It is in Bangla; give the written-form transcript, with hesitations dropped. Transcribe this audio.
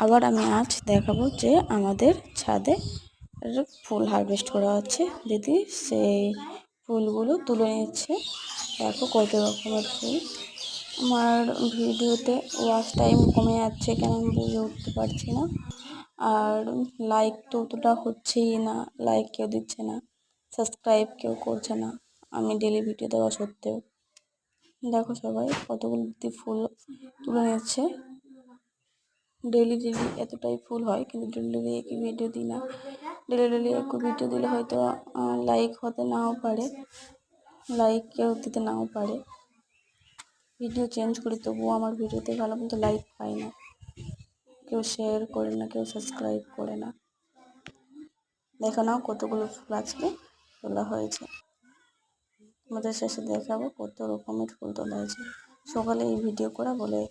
আবার আমি আজ দেখাবো যে আমাদের ছাদে ফুল হারভেস্ট করা হচ্ছে। দিদি সেই ফুলগুলো তুলে নিচ্ছে। দেখো কত রকমের ফুল। আমার ভিডিওতে ওয়াচ টাইম কমে যাচ্ছে কেন আমি বুঝে উঠতে পারছি না। আর লাইক তো অতটা হচ্ছেই না, লাইক কেউ দিচ্ছে না, সাবস্ক্রাইব কেউ করছে না আমি ডেলি ভিডিও দেওয়া সত্ত্বেও। দেখো সবাই কতগুলো দিদি ফুল তুলে নিচ্ছে। ডেলি এতটাই ফুল হয়, কিন্তু ডেলি একই ভিডিও দিই না। ডেলি একই ভিডিও দিলে হয়তো লাইক হতে নাও পারে, লাইক কেউ দিতে নাও পারে। ভিডিও চেঞ্জ করি তবুও আমার ভিডিওতে ভালো মতো লাইক পাই না, কেউ শেয়ার করে না, কেউ সাবস্ক্রাইব করে না। দেখো নাও কতগুলো ফুল আজকে তোলা হয়েছে। আমাদের শেষে দেখাবো কত রকমের ফুল তোলা হয়েছে। সকালে এই ভিডিও করা বলে